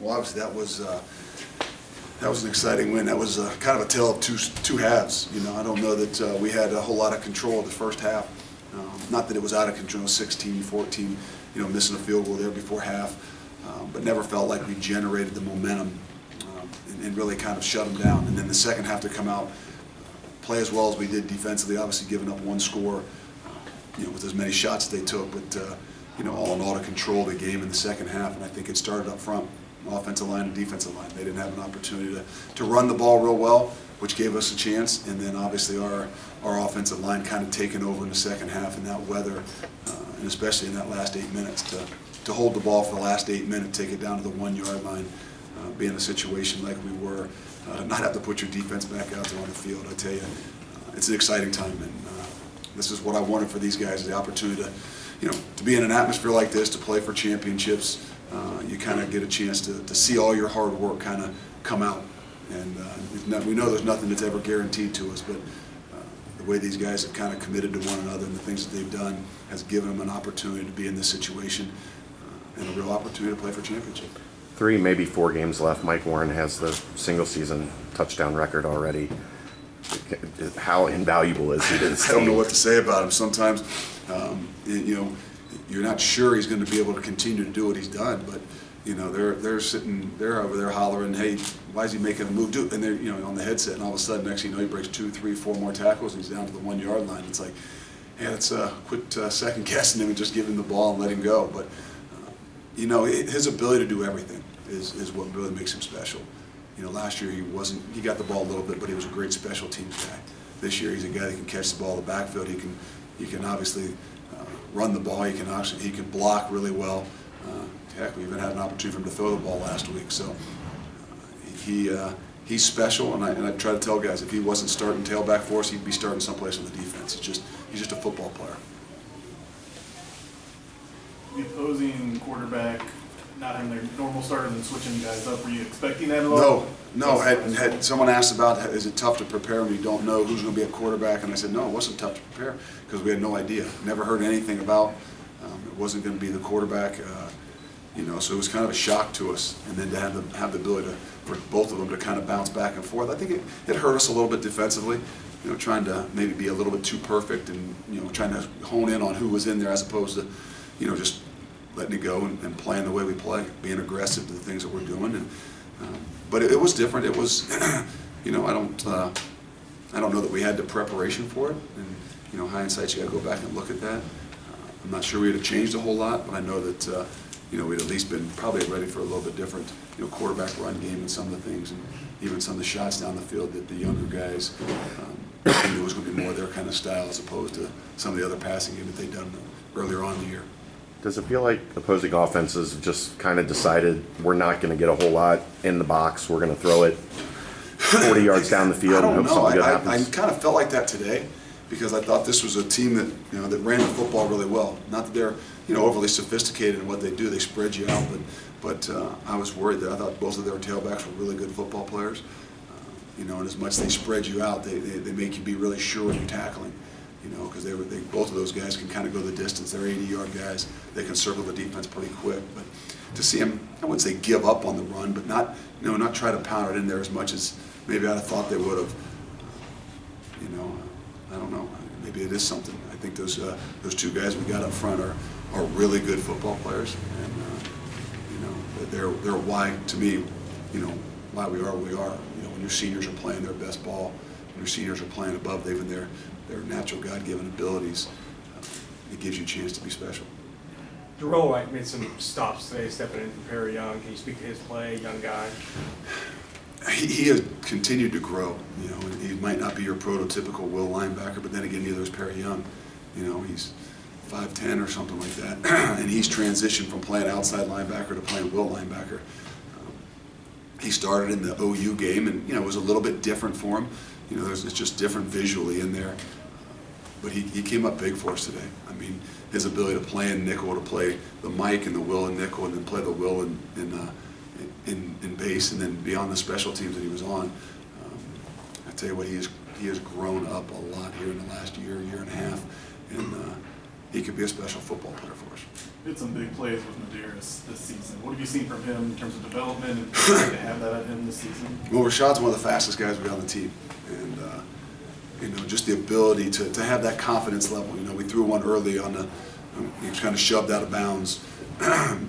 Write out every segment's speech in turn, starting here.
Well, obviously that was an exciting win. That was kind of a tale of two halves. You know, I don't know that we had a whole lot of control of the first half. Not that it was out of control, 16, 14, you know, missing a field goal there before half, but never felt like we generated the momentum and really kind of shut them down. And then the second half to come out, play as well as we did defensively, obviously giving up one score, you know, with as many shots as they took, but you know, all in all, to control the game in the second half. And I think it started up front, offensive line and defensive line. They didn't have an opportunity to run the ball real well, which gave us a chance. And then obviously our offensive line kind of taking over in the second half in that weather, and especially in that last 8 minutes to hold the ball for the last 8 minutes, take it down to the 1 yard line, be in a situation like we were, not have to put your defense back out there on the field. I tell you, it's an exciting time, and this is what I wanted for these guys, the opportunity to, you know, to be in an atmosphere like this, to play for championships. You kind of get a chance to see all your hard work kind of come out. And we know there's nothing that's ever guaranteed to us, but the way these guys have kind of committed to one another and the things that they've done has given them an opportunity to be in this situation and a real opportunity to play for championship. 3, maybe 4 games left. Mike Warren has the single-season touchdown record already. How invaluable is he to this team? I don't know what to say about him. Sometimes, you know, you're not sure he's going to be able to continue to do what he's done, but you know, they're sitting there over there hollering, "Hey, why is he making a move?" And they're, you know, on the headset, and all of a sudden, next thing you know, he breaks 2, 3, 4 more tackles, and he's down to the 1 yard line. It's like, hey, let's quit second guessing him and just give him the ball and let him go. But you know, his ability to do everything is what really makes him special. You know, last year he got the ball a little bit, but he was a great special teams guy. This year he's a guy that can catch the ball in the backfield. He can obviously run the ball. He can block really well. Heck, we even had an opportunity for him to throw the ball last week. So he's special, and I try to tell guys, if he wasn't starting tailback for us, he'd be starting someplace on the defense. He's just a football player. The opposing quarterback not having their normal starter and then switching guys up, were you expecting that at all? No. Had someone asked about, is it tough to prepare when you don't know who's going to be a quarterback, and I said, no, it wasn't tough to prepare because we had no idea. Never heard anything about it wasn't going to be the quarterback. You know, so it was kind of a shock to us, and then to have the ability for both of them to kind of bounce back and forth. I think it hurt us a little bit defensively, you know, trying to maybe be a little bit too perfect and, you know, trying to hone in on who was in there as opposed to, you know, just letting it go and playing the way we play, being aggressive to the things that we're doing. And but it was different. It was, you know, I don't know that we had the preparation for it. And you know, hindsight, you got to go back and look at that. I'm not sure we would have changed a whole lot, but I know that you know, we'd at least been probably ready for a little bit different, you know, quarterback run game and some of the things, and even some of the shots down the field that the younger guys knew was going to be more their kind of style as opposed to some of the other passing game that they'd done earlier on in the year. Does it feel like opposing offenses just kind of decided we're not going to get a whole lot in the box, we're going to throw it 40 yards down the field and hope something good happens? I kind of felt like that today because I thought this was a team that, you know, that ran the football really well. Not that they're, you know, overly sophisticated in what they do. They spread you out, but I was worried that I thought both of their tailbacks were really good football players. You know, and as much as they spread you out, they make you be really sure when you're tackling. You know, because both of those guys can kind of go the distance. They're 80-yard guys. They can circle the defense pretty quick. But to see them, I wouldn't say give up on the run, but not, you know, not try to pound it in there as much as maybe I'd have thought they would have. You know, I don't know. Maybe it is something. I think those two guys we got up front are really good football players, and you know, they're why, to me, you know, why we are where we are. You know, when your seniors are playing their best ball, when your seniors are playing above even their natural God-given abilities, it gives you a chance to be special. Darrell White made some stops today, stepping in for Perry Young. Can you speak to his play, young guy? He has continued to grow. You know, he might not be your prototypical will linebacker, but then again, neither is Perry Young. You know, he's 5'10" or something like that, and he's transitioned from playing outside linebacker to playing will linebacker. He started in the OU game, and you know, it was a little bit different for him. You know, it's just different visually in there. But he came up big for us today. I mean, his ability to play in nickel, to play the Mike and the will in nickel, and then play the will in base, and then beyond the special teams that he was on. I tell you what, he has grown up a lot here in the last year and a half. And he could be a special football player for us. Did some big plays with Medeiros this season. What have you seen from him in terms of development and to have that at him this season? Well, Rashad's one of the fastest guys we got on the team, and you know, just the ability to have that confidence level. You know, we threw one early on the, he was kind of shoved out of bounds,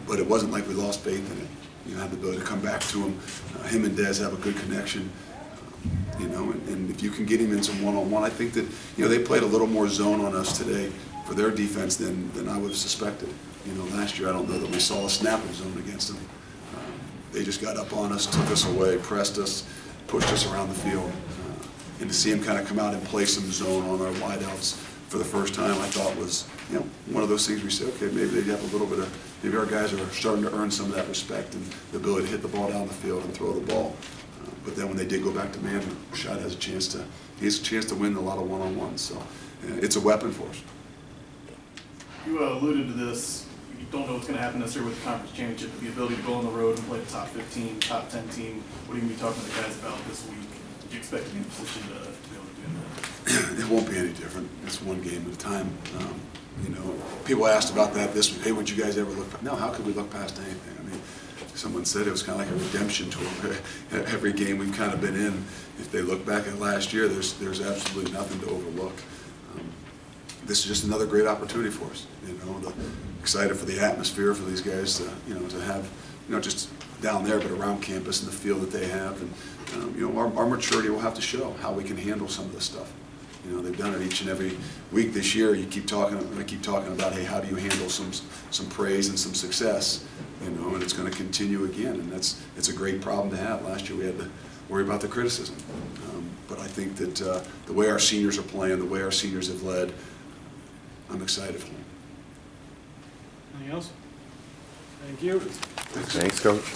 but it wasn't like we lost faith in it. You know, had the ability to come back to him. Him and Dez have a good connection. You know, and if you can get him in some one-on-one, I think that, you know, they played a little more zone on us today for their defense than I would have suspected. You know, last year I don't know that we saw a snap of zone against them. They just got up on us, took us away, pressed us, pushed us around the field. And to see him kind of come out and play some zone on our wideouts for the first time, I thought was, you know, one of those things we say, okay, maybe they have a little bit of, maybe our guys are starting to earn some of that respect and the ability to hit the ball down the field and throw the ball. But then when they did go back to man, Rashad has a chance to win a lot of one-on-ones. So it's a weapon for us. You alluded to this. You don't know what's going to happen necessarily with the conference championship, but the ability to go on the road and play the top 15, top 10 team. What are you going to be talking to the guys about this week? Do you expect to be in a position to be able to do that? It won't be any different. It's one game at a time. You know, people asked about that this week. Hey, would you guys ever look? No, how could we look past anything? I mean, someone said it was kind of like a redemption tour. Every game we've kind of been in, if they look back at last year, there's absolutely nothing to overlook. This is just another great opportunity for us. You know, excited for the atmosphere for these guys to, you know, to have, you know, just down there, but around campus and the feel that they have, and you know, our maturity will have to show how we can handle some of this stuff. You know, they've done it each and every week this year. I keep talking about, hey, how do you handle some praise and some success? You know, and it's going to continue again, and it's a great problem to have. Last year we had to worry about the criticism, but I think that the way our seniors are playing, the way our seniors have led, I'm excited for them. Anything else? Thank you. Thanks, Coach.